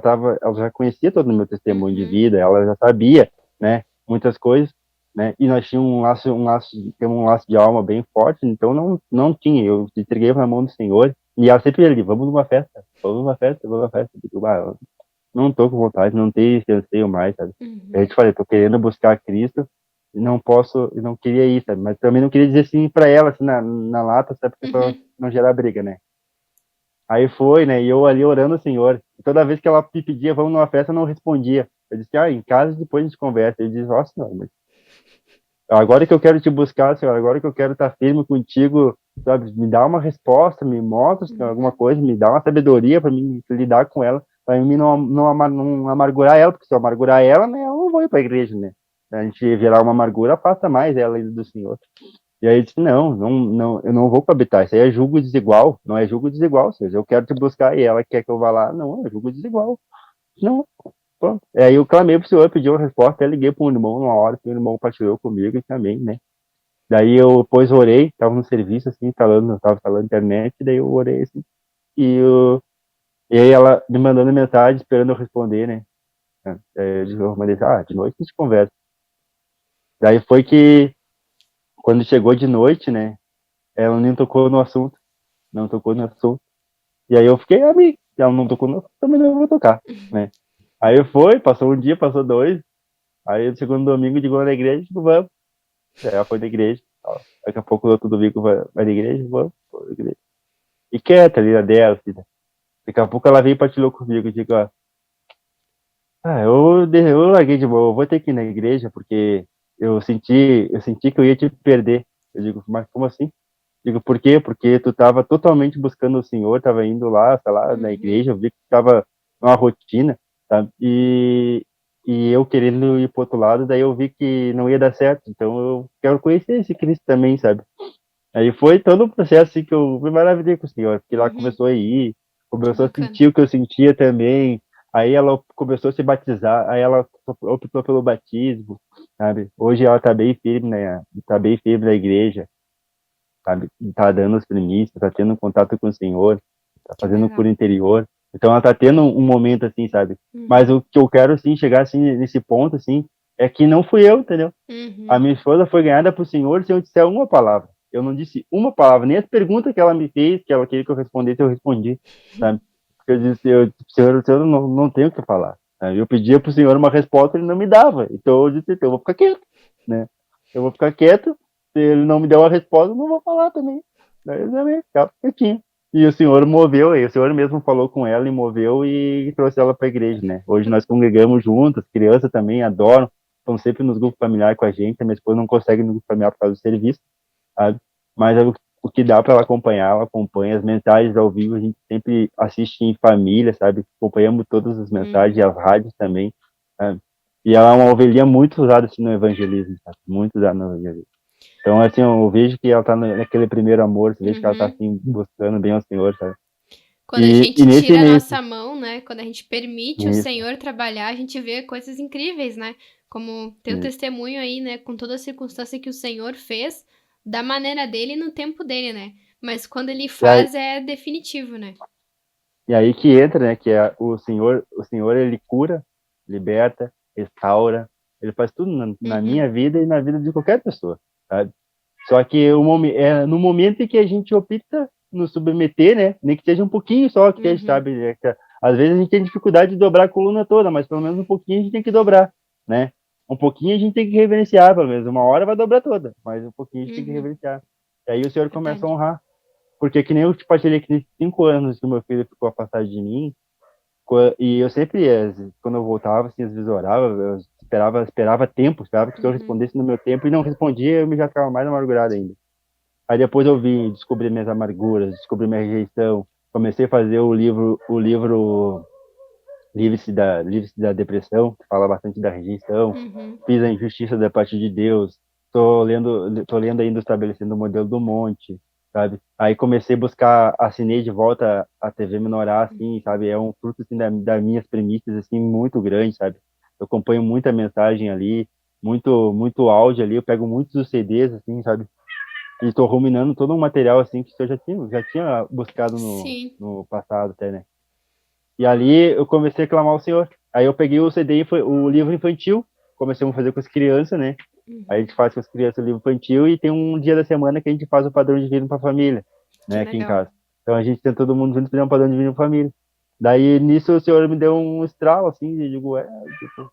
já conhecia todo o meu testemunho de Uhum. vida, ela já sabia, né, muitas coisas, né, e nós tínhamos temos um laço de alma bem forte, então não tinha, eu entreguei na mão do Senhor, e ela sempre ali, vamos numa festa, vamos numa festa, eu digo, eu não tô com vontade, não tenho esse anseio mais, sabe, a Uhum. gente falei, tô querendo buscar Cristo, e não posso, e não queria ir, sabe, mas também não queria dizer assim para ela, assim, na lata, sabe, porque pra Uhum. não gerar briga, né. Aí foi, né? E eu ali orando ao Senhor. E toda vez que ela me pedia, vamos numa festa, eu não respondia. Eu disse, em casa depois a gente conversa. Ele disse, ó, Senhor, mas agora que eu quero te buscar, Senhor, agora que eu quero estar firme contigo, sabe? Me dá uma resposta, me mostra Senhor, alguma Uhum. coisa, me dá uma sabedoria para mim lidar com ela, para mim não amargurar ela, porque se eu amargurar ela, né, eu não vou ir para a igreja, né? A gente gerar uma amargura, afasta mais ela ainda do Senhor. E aí ele disse, não, eu não vou coabitar, isso aí é julgo desigual, não é julgo desigual, ou seja, eu quero te buscar e ela quer que eu vá lá, não, é julgo desigual, não, pronto. E aí eu clamei pro senhor, pedi uma resposta, até liguei pro irmão numa hora, que o irmão partilhou comigo e também, né, daí eu depois orei, tava no serviço, assim, tava falando internet, daí eu orei, assim, e, eu, e aí ela me mandando mensagem, esperando eu responder, né, eu mandei, de noite a gente conversa, daí foi que, quando chegou de noite, né, ela nem tocou no assunto, não tocou no assunto. E aí eu fiquei amigo. Ela não tocou no assunto, também não vou tocar, né? Aí foi, passou um dia, passou dois. Aí no segundo domingo, ligou na igreja, tipo, vamos. Aí ela foi na igreja. Ó. Daqui a pouco o outro domingo vai na igreja, vamos, foi na igreja. E quieta ali na dela, assim, né? Daqui a pouco ela veio e partilhou comigo. Eu digo, eu larguei de boa, eu vou ter que ir na igreja, porque eu senti que eu ia te perder. Eu digo, mas como assim? Digo, por quê? Porque tu estava totalmente buscando o Senhor, estava indo lá, sei lá, na Uhum. igreja, eu vi que estava numa rotina, sabe? E eu querendo ir pro outro lado, daí eu vi que não ia dar certo, então eu quero conhecer esse Cristo também, sabe? Aí foi todo o processo assim, que eu me maravilhei com o Senhor, porque lá Uhum. começou a ir, Que começou a bacana. sentir o que eu sentia também, aí ela começou a se batizar, aí ela optou pelo batismo, sabe? Hoje ela tá bem firme, né? Tá bem firme na igreja, sabe? Tá dando as premissas, tá tendo contato com o Senhor, tá Que fazendo legal. cura interior. Então ela tá tendo um momento assim, sabe? Mas Uhum. o que eu quero assim chegar assim nesse ponto assim é que não fui eu, entendeu? A Uhum. minha esposa foi ganhada pro Senhor sem eu disser uma palavra. Eu não disse uma palavra, nem as perguntas que ela me fez, que ela queria que eu respondesse, eu respondi, sabe? Porque eu disse, Senhor, o Senhor não tem o que falar. Sabe? Eu pedia pro Senhor uma resposta, ele não me dava. Então eu disse, então eu vou ficar quieto, né? Eu vou ficar quieto, se ele não me der uma resposta, eu não vou falar também. Daí eu também ficava quietinho. E o Senhor moveu, e o Senhor mesmo falou com ela e moveu e trouxe ela para a igreja, né? Hoje nós congregamos juntas, crianças também adoram, estão sempre nos grupos familiares com a gente. A minha esposa não consegue no grupo familiar por causa do serviço, sabe? Mas o que dá para ela acompanhar, ela acompanha as mensagens ao vivo, a gente sempre assiste em família, sabe? Acompanhamos todas as mensagens, Uhum. as rádios também, sabe? E ela é uma ovelhinha muito usada assim, no evangelismo, sabe? Muito usada no evangelismo. Então, assim, eu vejo que ela tá naquele primeiro amor, você vejo que ela tá, Uhum. assim, buscando bem ao Senhor, sabe? Quando a E gente nesse tira a início, nossa mão, né? Quando a gente permite o isso, Senhor trabalhar, a gente vê coisas incríveis, né? Como teu isso. testemunho aí, né? Com toda a circunstância que o Senhor fez, da maneira dele e no tempo dele, né? Mas quando ele E aí, faz, é definitivo, né? e aí que entra, né, que é o Senhor, ele cura, liberta, restaura, ele faz tudo na Uhum. minha vida e na vida de qualquer pessoa, sabe? Só que é no momento em que a gente opta nos submeter, né, nem que seja um pouquinho só que seja, Uhum. sabe? Às vezes a gente tem dificuldade de dobrar a coluna toda, mas pelo menos um pouquinho a gente tem que dobrar, né? Um pouquinho a gente tem que reverenciar, pelo menos uma hora vai dobrar toda, mas um pouquinho a gente tem que Uhum. reverenciar. E aí o Senhor começa a Verdade. honrar, porque que nem eu te partilhei que nesses 5 anos que o meu filho ficou afastado de mim, e eu sempre, quando eu voltava, assim, às vezes eu orava, eu esperava tempo, esperava que o Senhor Uhum. respondesse no meu tempo e não respondia, eu me já ficava mais amargurado ainda. Aí depois eu vim descobrir minhas amarguras, descobri minha rejeição, comecei a fazer o livro livre-se da depressão, que fala bastante da rejeição. Uhum. Fiz a injustiça da parte de Deus. Tô lendo ainda Estabelecendo o Modelo do Monte, sabe? Aí comecei a buscar, assinei de volta a TV Menorá, assim, sabe? É um fruto, assim, das minhas premissas, assim, muito grande, sabe? Eu acompanho muita mensagem ali, muito áudio ali, eu pego muitos dos CDs, assim, sabe? E tô ruminando todo um material, assim, que eu já tinha buscado Sim. no passado até, né? E ali eu comecei a clamar ao Senhor. Aí eu peguei o CD, o livro infantil, comecei a fazer com as crianças, né? Aí a Uhum. gente faz com as crianças o livro infantil e tem um dia da semana que a gente faz o padrão divino para a família, Que né, aqui em legal. casa. Então a gente tem todo mundo junto fazer um padrão divino para a família. Daí nisso o Senhor me deu um estralo, assim, e digo, tipo,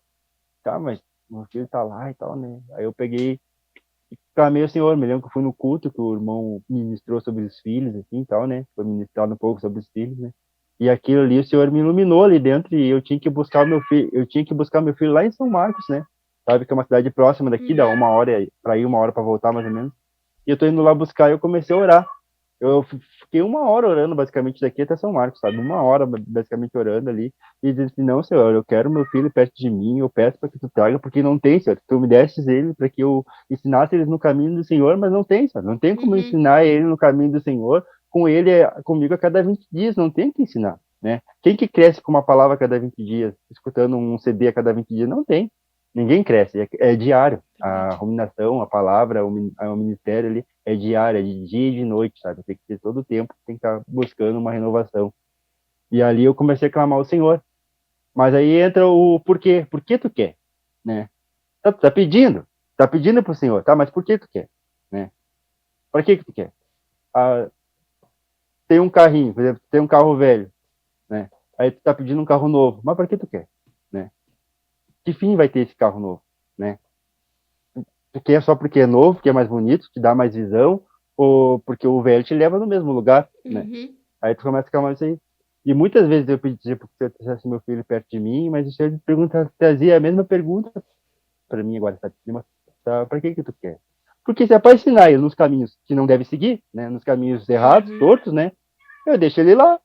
tá, mas meu filho tá lá e tal, né? Aí eu peguei e clamei ao Senhor. Me lembro que eu fui no culto que o irmão ministrou sobre os filhos, assim, e tal, né? Foi ministrado um pouco sobre os filhos, né? E aquilo ali, o Senhor me iluminou ali dentro e eu tinha que buscar o meu filho, eu tinha que buscar meu filho lá em São Marcos, né? Sabe que é uma cidade próxima daqui, dá Uhum. uma hora para ir, uma hora para voltar, mais ou menos. E eu tô indo lá buscar e eu comecei a orar. Eu fiquei uma hora orando, basicamente, daqui até São Marcos, sabe? Uma hora, basicamente, orando ali. E disse assim, não, Senhor, eu quero meu filho perto de mim, eu peço para que tu traga, porque não tem, Senhor. Tu me destes ele para que eu ensinasse eles no caminho do Senhor, mas não tem, Senhor. Não tem como Uhum. ensinar ele no caminho do Senhor com ele, comigo a cada 20 dias. Não tem que ensinar, né? Quem que cresce com uma palavra a cada 20 dias, escutando um CD a cada 20 dias? Não tem. Ninguém cresce, é diário. A Verdade. ruminação, a palavra, o ministério ali é diária, de dia e de noite, sabe? Tem que ter todo o tempo, tem que estar buscando uma renovação. E ali eu comecei a clamar ao Senhor. Mas aí entra o porquê. Por que tu quer? Né? Tá pedindo. Tá pedindo pro Senhor, tá? Mas por que tu quer? Né? Para que tu quer? Ah, tem um carrinho, por exemplo, tem um carro velho, né? Aí tu tá pedindo um carro novo. Mas para que tu quer? Né? Que fim vai ter esse carro novo? Né? Tu quer só porque é novo, porque é mais bonito, te dá mais visão, ou porque o velho te leva no mesmo lugar, né? Uhum. Aí tu começa a ficar mais aí. E muitas vezes eu pedi porque eu trouxesse meu filho perto de mim, mas o senhor trazia a mesma pergunta para mim agora, sabe? Tá, para que tu quer? Porque se é para ensinar ele nos caminhos que não deve seguir, né? Nos caminhos errados, Uhum. tortos, né? Eu deixo ele lá,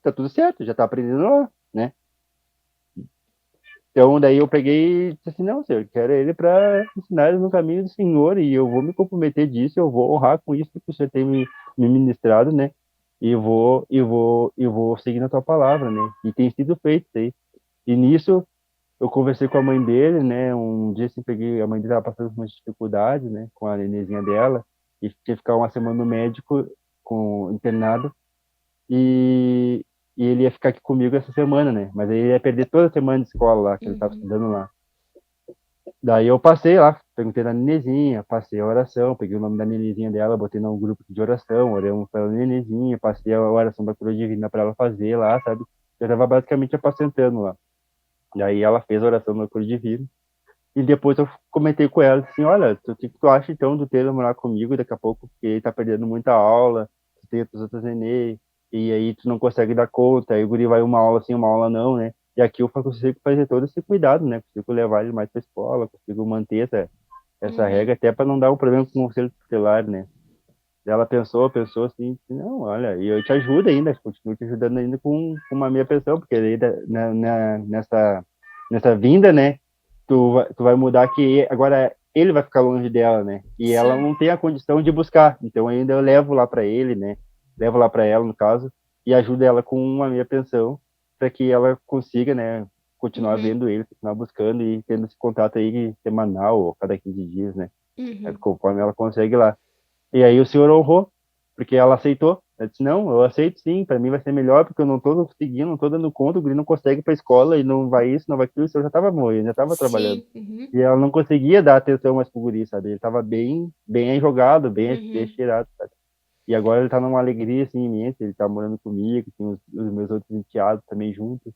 tá tudo certo, já tá aprendendo lá, né? Então, daí eu peguei e disse assim, não, senhor, eu quero ele para ensinar ele no caminho do Senhor e eu vou me comprometer disso, eu vou honrar com isso que o senhor tem me ministrado, né? E eu vou seguir na tua palavra, né? E tem sido feito isso aí. E nisso, eu conversei com a mãe dele, né? Um dia assim, peguei, a mãe dele estava passando por umas dificuldades, né? Com a nenenzinha dela e tinha que ficar uma semana no médico, internado, e, e ele ia ficar aqui comigo essa semana, né? Mas aí ele ia perder toda a semana de escola lá, que ele estava Uhum. estudando lá. Daí eu passei lá, perguntei da Nenezinha, passei a oração, peguei o nome da Nenezinha dela, botei no grupo de oração, oramos pela Nenezinha, passei a oração da cura divina para ela fazer lá, sabe? Eu tava basicamente apacentando lá. Daí ela fez a oração da cura divina. E depois eu comentei com ela assim, olha, o que tu acha então do Taylor morar comigo daqui a pouco, porque ele tá perdendo muita aula, tu tem as outras nenê, e aí tu não consegue dar conta, aí o guri vai uma aula sim, uma aula não, né? E aqui eu consigo fazer todo esse cuidado, né? Consigo levar ele mais pra escola, consigo manter essa Uhum. regra até para não dar um problema com o conselho tutelar, né? Ela pensou assim, não, olha, e eu te ajudo ainda, continuo te ajudando ainda com uma minha pensão, porque aí nessa vinda, né, tu vai mudar que agora ele vai ficar longe dela, né, e ela Sim. não tem a condição de buscar, então ainda eu levo lá para ele, né, levo lá para ela, no caso, e ajudo ela com uma minha pensão, para que ela consiga, né, continuar Uhum. vendo ele, continuar buscando e tendo esse contato aí semanal ou cada 15 dias, né, Uhum. conforme ela consegue lá. E aí o senhor honrou, porque ela aceitou. Ela disse, não, eu aceito sim, para mim vai ser melhor, porque eu não tô conseguindo, não tô dando conta, o guri não consegue ir pra escola e não vai isso, não vai aquilo, o senhor já tava morrendo, já tava trabalhando. Sim. Uhum. E ela não conseguia dar atenção mais pro guri, sabe? Ele tava bem jogado, bem Uhum. cheirado, sabe? E agora ele tá numa alegria, assim, imensa, ele tá morando comigo, tem os meus outros enteados também juntos,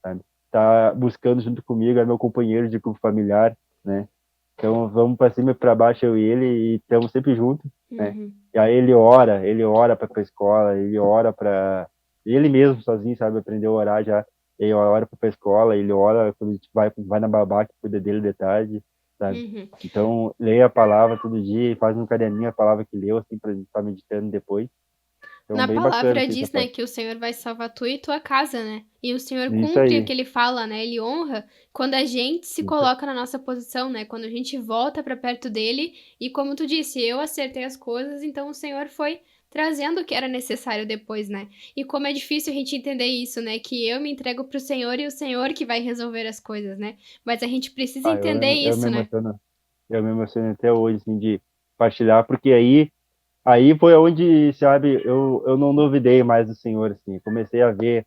sabe? Tá buscando junto comigo, é meu companheiro de grupo familiar, né? Então vamos para cima e para baixo eu e ele e estamos sempre juntos, né? Uhum. E aí ele ora para a escola, ele ora para ele mesmo sozinho, sabe, aprendeu a orar já. Ele ora para a escola, ele ora quando a gente vai na babá que cuida dele de tarde, sabe? Uhum. Então leia a palavra todo dia e faz um caderninho a palavra que leu assim para estar meditando depois. Então, Na bem bacana, palavra assim, essa diz, né, parte. que o Senhor vai salvar tu e tua casa, né? E o Senhor Isso cumpre o aí, que ele fala, né? Ele honra quando a gente se isso, coloca na nossa posição, né? Quando a gente volta pra perto dele. E como tu disse, eu acertei as coisas, então o Senhor foi trazendo o que era necessário depois, né? E como é difícil a gente entender isso, né? Que eu me entrego pro Senhor e o Senhor que vai resolver as coisas, né? Mas a gente precisa ah, entender eu me isso, né? emociono, eu me emociono até hoje, assim, de partilhar, porque aí foi onde, sabe, eu não duvidei mais do Senhor, assim, comecei a ver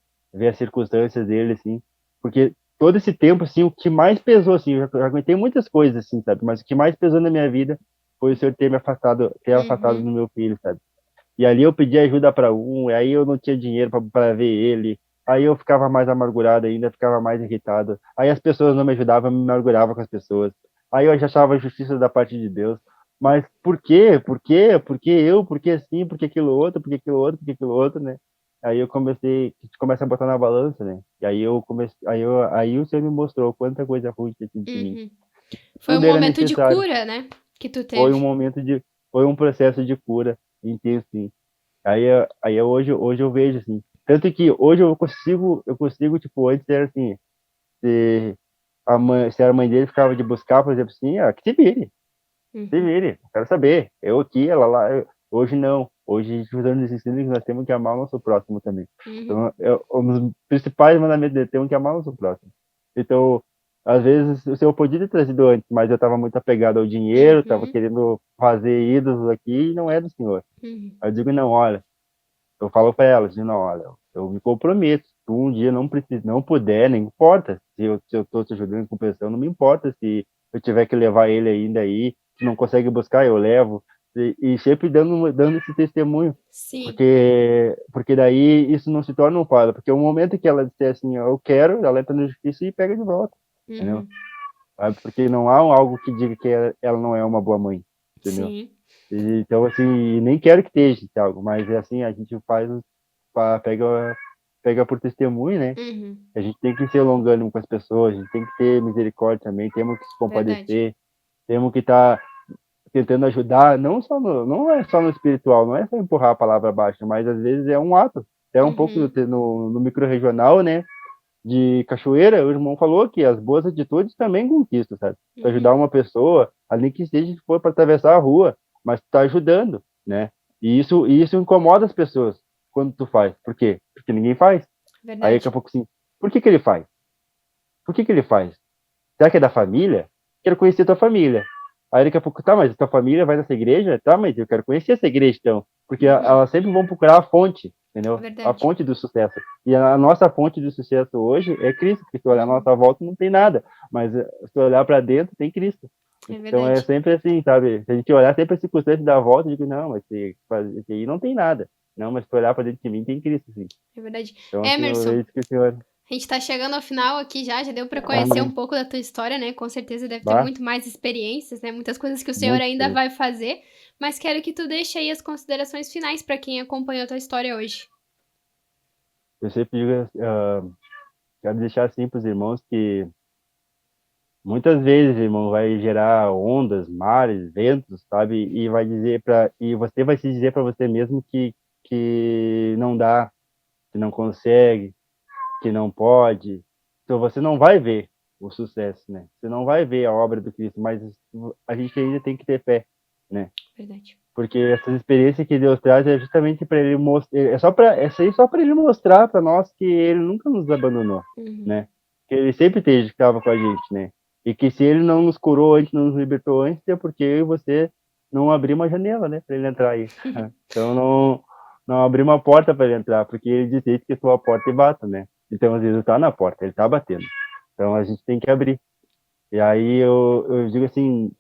as circunstâncias dele, assim, porque todo esse tempo, assim, o que mais pesou, assim, eu já aguentei muitas coisas, assim, sabe, mas o que mais pesou na minha vida foi o Senhor ter me afastado, ter afastado Uhum, do meu filho, sabe. E ali eu pedi ajuda para um, e aí eu não tinha dinheiro para ver ele, aí eu ficava mais amargurado ainda, ficava mais irritado, aí as pessoas não me ajudavam, eu me amargurava com as pessoas, aí eu já achava justiça da parte de Deus, mas por quê? Por quê? Por que eu? Por que assim? Por que aquilo outro? Por que aquilo outro? Por que aquilo outro, né? Aí eu comecei, a gente começa a botar na balança, né? E aí eu comecei, aí o Senhor me mostrou quanta coisa ruim tinha sido de mim. uhum. Foi um Tudo era momento de necessário. cura, né? Que tu Foi um teve. momento de, foi um processo de cura intenso, sim. Hoje eu vejo assim, tanto que hoje eu consigo tipo, antes era assim, se se a mãe dele ficava de buscar, por exemplo, assim, que se Uhum, vire, eu quero saber, eu aqui, ela lá, hoje não, hoje a gente usando esse ensino que nós temos que amar o nosso próximo também, uhum, então um dos principais mandamentos dele, temos que amar o nosso próximo, então, às vezes, o Senhor podia ter trazido antes, mas eu estava muito apegado ao dinheiro, estava uhum, querendo fazer ídolos aqui, e não é do Senhor, uhum, aí eu digo, não, olha, eu falo para elas, não, olha, eu me comprometo. Se tu um dia não precisa, não puder, nem importa. Se eu tô te ajudando com pressão, não me importa se eu tiver que levar ele ainda aí. Se não consegue buscar, eu levo. E sempre dando esse testemunho. sim, Porque daí isso não se torna um fardo. Porque o momento que ela disser assim, eu quero, ela entra na justiça e pega de volta. Entendeu? uhum, Sabe? Porque não há algo que diga que ela não é uma boa mãe. Entendeu? sim, Então, assim, nem quero que esteja, Thiago, mas é assim, a gente faz, pega por testemunho, né? uhum, A gente tem que ser longânimo com as pessoas, a gente tem que ter misericórdia também, temos que se verdade. compadecer, temos que estar tentando ajudar, não é só no espiritual, não é só empurrar a palavra abaixo, mas às vezes é um ato, até um pouco Uhum, no micro-regional, né? De Cachoeira, o irmão falou que as boas atitudes também conquistam, sabe? Tu ajudar uhum, uma pessoa, ali que seja que for para atravessar a rua, mas tu tá ajudando, né? E isso incomoda as pessoas quando tu faz. Por quê? Porque ninguém faz. Aí daqui a verdade. pouco assim, por que que ele faz? Por que que ele faz? Será que é da família? Quero conhecer tua família. Aí daqui a pouco, tá, mas tua família vai nessa igreja? Tá, mas eu quero conhecer essa igreja então. Porque Uhum, elas sempre vão procurar a fonte, entendeu? A verdade. fonte do sucesso. E a nossa fonte do sucesso hoje é Cristo, porque se olhar a Uhum, nossa volta não tem nada, mas se olhar para dentro tem Cristo. é Então é verdade. sempre assim, sabe? Se a gente olhar sempre as circunstâncias da volta, eu digo, não, mas esse aí não tem nada. Não, mas se olhar para dentro de mim tem Cristo, sim. É verdade. Então assim, eu Emerson, vejo que o Senhor, a gente tá chegando ao final aqui já, já deu pra conhecer um amém. pouco da tua história, né? Com certeza deve ter Bah, muito mais experiências, né? Muitas coisas que o Senhor muito ainda diferente. vai fazer, mas quero que tu deixe aí as considerações finais pra quem acompanhou a tua história hoje. Eu sempre digo, quero deixar assim para os irmãos que muitas vezes, irmão, vai gerar ondas, mares, ventos, sabe? E você vai se dizer para você mesmo que não dá, que não consegue, que não pode. Então você não vai ver o sucesso, né? Você não vai ver a obra do Cristo, mas a gente ainda tem que ter fé, né? Verdade. Porque essas experiências que Deus traz é justamente para ele mostrar, essa aí só para ele mostrar para nós que ele nunca nos abandonou, Uhum. né? Que ele sempre estava com a gente, né? E que se ele não nos curou antes, não nos libertou antes, é porque eu e você não abrimos uma janela, né, para ele entrar aí. Então não abrir uma porta para ele entrar, porque ele disse que sua porta e bata, né? Então às vezes está na porta, ele está batendo. Então a gente tem que abrir. E aí eu digo assim,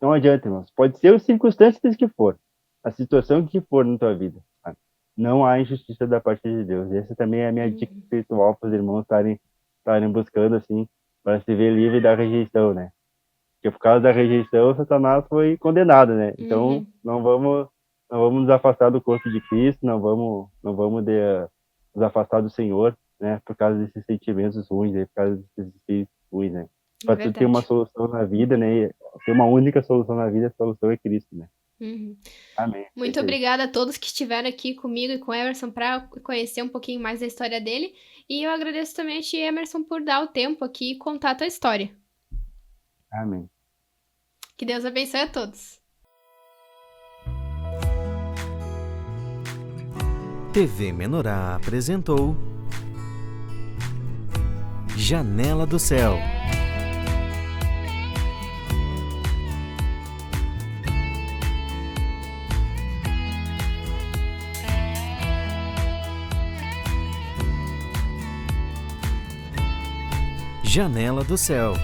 não adianta, irmãos. Pode ser as circunstâncias que for, a situação que for na tua vida. Sabe? Não há injustiça da parte de Deus. Essa também é a minha dica Uhum. espiritual para os irmãos estarem buscando, assim, para se ver livre da rejeição, né? Porque por causa da rejeição, Satanás foi condenado, né? Então, Uhum. não vamos nos afastar do corpo de Cristo, não vamos nos afastar do Senhor, né? Por causa desses sentimentos ruins, né? Por causa desses espíritos ruins, né? É Para tudo ter uma verdade. solução na vida, né? Tem uma única solução na vida, a solução é Cristo, né? Uhum. Amém. Muito Perfeito. obrigada a todos que estiveram aqui comigo e com o Emerson para conhecer um pouquinho mais da história dele. E eu agradeço também a ti, Emerson, por dar o tempo aqui e contar a tua história. Amém. Que Deus abençoe a todos. TV Menorá apresentou Janela do Céu. Janela do Céu.